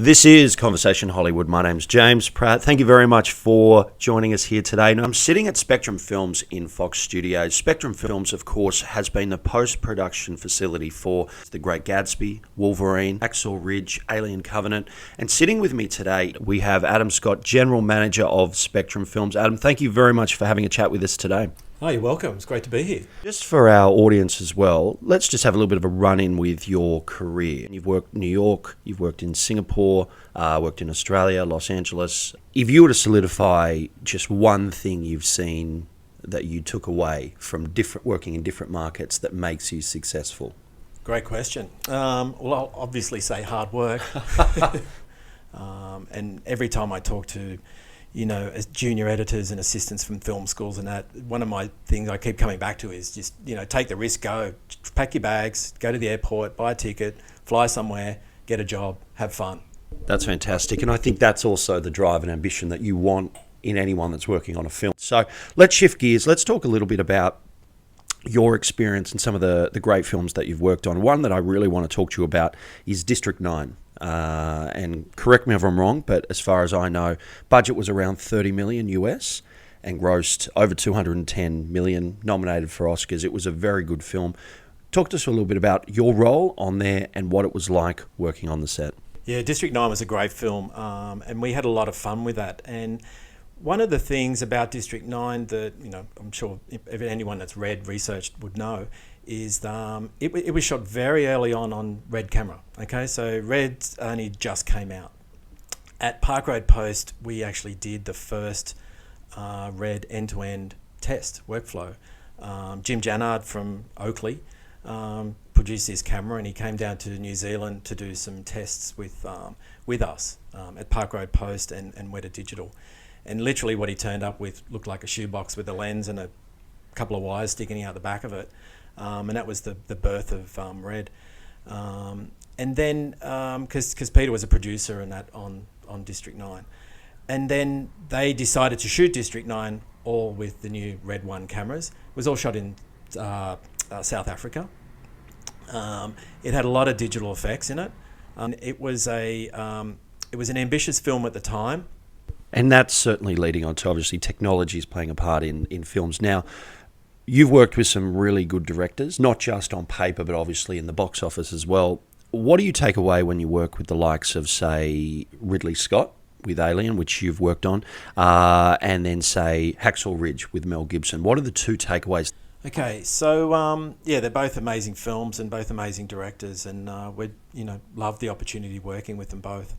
This is Conversation Hollywood. My name's James Pratt. Thank you very much for joining us here today. Now, I'm sitting at Spectrum Films in Fox Studios. Spectrum Films, of course, has been the post-production facility for The Great Gatsby, Wolverine, Hacksaw Ridge, Alien Covenant. And sitting with me today, we have Adam Scott, General Manager of Spectrum Films. Adam, thank you very much for having a chat with us today. Oh, you're welcome. It's great to be here. Just for our audience as well, let's just have a little bit of a run-in with your career. You've worked in New York, you've worked in Singapore, worked in Australia, Los Angeles. If you were to solidify just one thing you've seen that you took away from working in different markets that makes you successful? Great question. Well, I'll obviously say hard work. And every time I talk to as junior editors and assistants from film schools and that, one of my things I keep coming back to is just, take the risk, go, pack your bags, go to the airport, buy a ticket, fly somewhere, get a job, have fun. That's fantastic. And I think that's also the drive and ambition that you want in anyone that's working on a film. So let's shift gears. Let's talk a little bit about your experience and some of the great films that you've worked on. One that I really want to talk to you about is District 9. And correct me if I'm wrong, but as far as I know, budget was around 30 million US and grossed over 210 million, nominated for Oscars. It was a very good film. Talk to us a little bit about your role on there and what it was like working on the set. Yeah, District 9 was a great film, and we had a lot of fun with that. And one of the things about District 9 that, I'm sure if anyone that's researched would know, is it was shot very early on Red camera. Okay, so Red only just came out. At Park Road Post, we actually did the first Red end-to-end test workflow. Jim Jannard from Oakley produced this camera, and he came down to New Zealand to do some tests with us at Park Road Post and Weta Digital. And literally what he turned up with looked like a shoebox with a lens and a couple of wires sticking out the back of it. And that was the birth of Red. And then, because Peter was a producer in that on District 9. And then they decided to shoot District 9 all with the new Red 1 cameras. It was all shot in South Africa. It had a lot of digital effects in it. It was an ambitious film at the time. And that's certainly leading on to, obviously, technology is playing a part in films. Now, you've worked with some really good directors, not just on paper, but obviously in the box office as well. What do you take away when you work with the likes of, say, Ridley Scott with Alien, which you've worked on, and then, say, Hacksaw Ridge with Mel Gibson? What are the two takeaways? Okay, so they're both amazing films and both amazing directors, and we love the opportunity working with them both.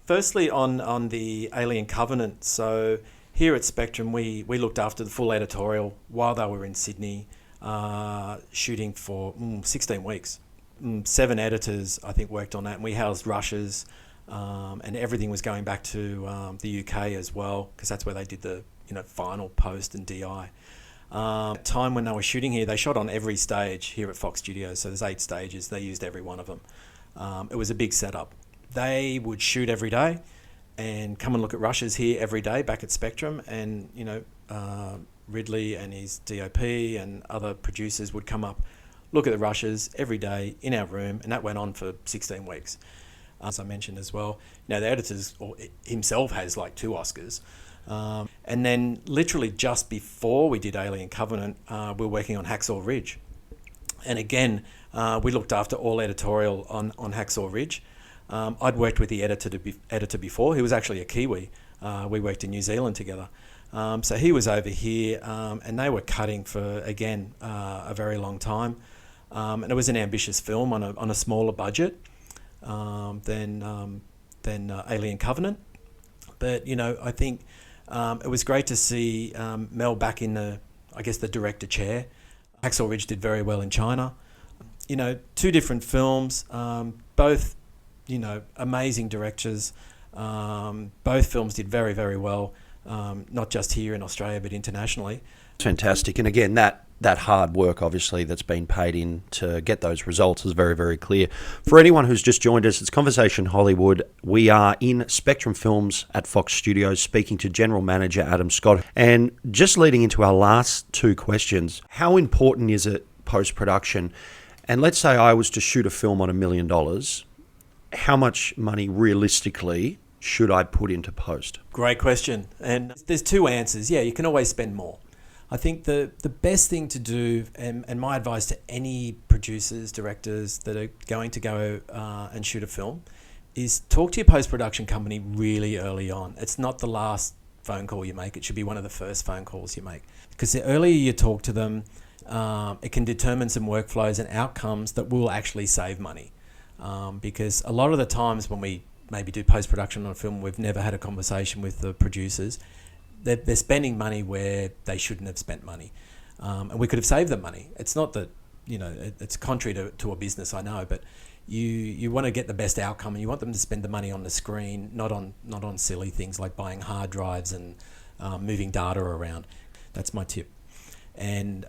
Firstly, on the Alien Covenant, so here at Spectrum, we looked after the full editorial while they were in Sydney, shooting for 16 weeks. 7 editors, I think, worked on that, and we housed rushes, and everything was going back to the UK as well, because that's where they did the final post and DI. Time when they were shooting here, they shot on every stage here at Fox Studios, so there's 8 stages. They used every one of them. It was a big setup. They would shoot every day and come and look at rushes here every day back at Spectrum, and Ridley and his DOP and other producers would come up, look at the rushes every day in our room, and that went on for 16 weeks. As I mentioned as well, the editors, or himself, has like 2 Oscars. And then literally just before we did Alien Covenant, we were working on Hacksaw Ridge. And again, we looked after all editorial on Hacksaw Ridge. I'd worked with the editor before. He was actually a Kiwi. We worked in New Zealand together. So he was over here, and they were cutting for, again, a very long time. And it was an ambitious film on a smaller budget than Alien Covenant. But, I think it was great to see Mel back in the director chair. Hacksaw Ridge did very well in China. 2 different films, both amazing directors. Both films did very, very well, not just here in Australia, but internationally. Fantastic. And again, that hard work, obviously, that's been paid in to get those results is very, very clear. For anyone who's just joined us, it's Conversation Hollywood. We are in Spectrum Films at Fox Studios speaking to General Manager Adam Scott. And just leading into our last 2 questions, how important is it post-production? And let's say I was to shoot a film on $1 million how much money realistically should I put into post? Great question. And there's two answers. Yeah, you can always spend more. I think the best thing to do, and my advice to any producers, directors that are going to go and shoot a film, is talk to your post-production company really early on. It's not the last phone call you make. It should be one of the first phone calls you make. Because the earlier you talk to them, it can determine some workflows and outcomes that will actually save money. Because a lot of the times when we maybe do post-production on a film, we've never had a conversation with the producers. They're spending money where they shouldn't have spent money. And we could have saved them money. It's not that, it's contrary to a business, I know, but you want to get the best outcome, and you want them to spend the money on the screen, not on silly things like buying hard drives and moving data around. That's my tip. And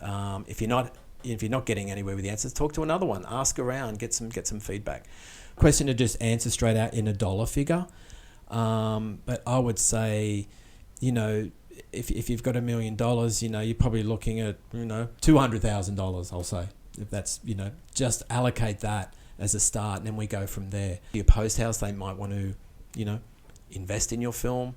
if you're not getting anywhere with the answers, talk to another one, ask around, get some feedback. Question to just answer straight out in a dollar figure, but I would say, if you've got $1 million, you're probably looking at $200,000. I'll say, if that's just allocate that as a start, and then we go from there. Your post house, they might want to invest in your film.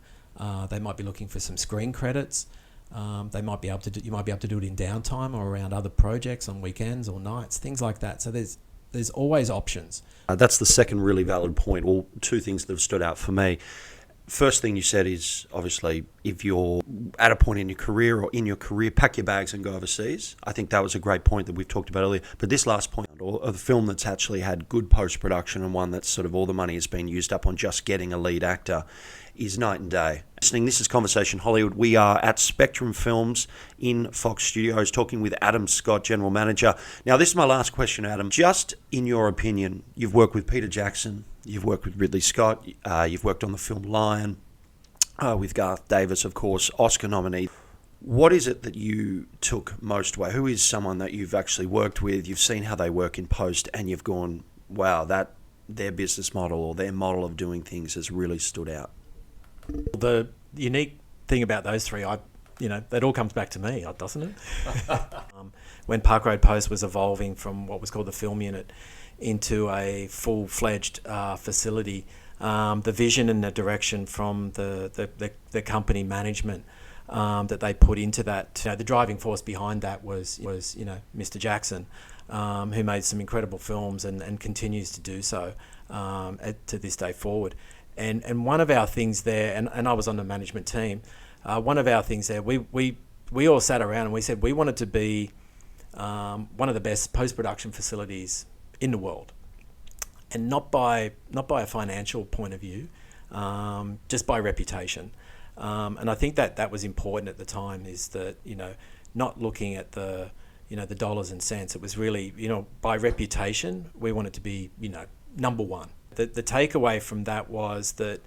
They might be looking for some screen credits. You might be able to do it in downtime or around other projects on weekends or nights, things like that. So there's always options. That's the second really valid point. Well, two things that have stood out for me. First thing you said is, obviously, if you're at a point in your career, pack your bags and go overseas. I think that was a great point that we've talked about earlier. But this last point, of the film that's actually had good post-production and one that's sort of all the money has been used up on just getting a lead actor, is night and day. Listening, this is Conversation Hollywood. We are at Spectrum Films in Fox Studios talking with Adam Scott, General Manager. Now, this is my last question, Adam. Just in your opinion, you've worked with Peter Jackson, you've worked with Ridley Scott, you've worked on the film Lion, with Garth Davis, of course, Oscar nominee. What is it that you took most away? Who is someone that you've actually worked with, you've seen how they work in post, and you've gone, wow, that their business model or their model of doing things has really stood out? The unique thing about those three, that all comes back to me, doesn't it? When Park Road Post was evolving from what was called the film unit into a full-fledged facility, the vision and the direction from the company management that they put into that, the driving force behind that was Mr. Jackson, who made some incredible films and continues to do so to this day forward. And one of our things there, and I was on the management team, one of our things there, we all sat around and we said we wanted to be one of the best post-production facilities in the world, and not by a financial point of view, just by reputation. And I think that was important at the time, is that not looking at the dollars and cents. It was really by reputation we wanted to be number one. The takeaway from that was that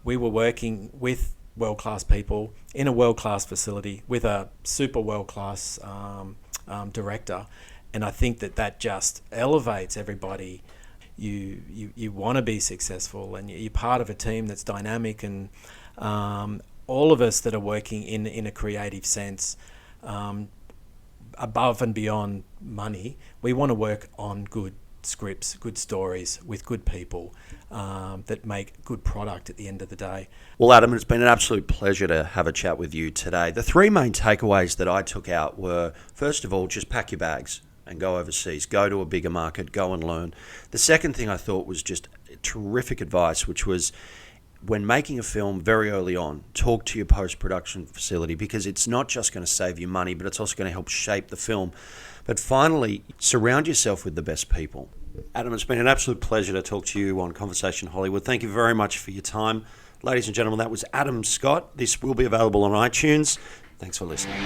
we were working with world-class people in a world-class facility with a super world-class director, and I think that just elevates everybody. You want to be successful, and you're part of a team that's dynamic, and all of us that are working in a creative sense, above and beyond money, we want to work on good scripts, good stories with good people that make good product at the end of the day. Well, Adam, it's been an absolute pleasure to have a chat with you today. The three main takeaways that I took out were, first of all, just pack your bags and go overseas, go to a bigger market, go and learn. The second thing I thought was just terrific advice, which was, when making a film very early on, talk to your post-production facility, because it's not just going to save you money, but it's also going to help shape the film. But finally, surround yourself with the best people. Adam, it's been an absolute pleasure to talk to you on Conversation Hollywood. Thank you very much for your time. Ladies and gentlemen, that was Adam Scott. This will be available on iTunes. Thanks for listening.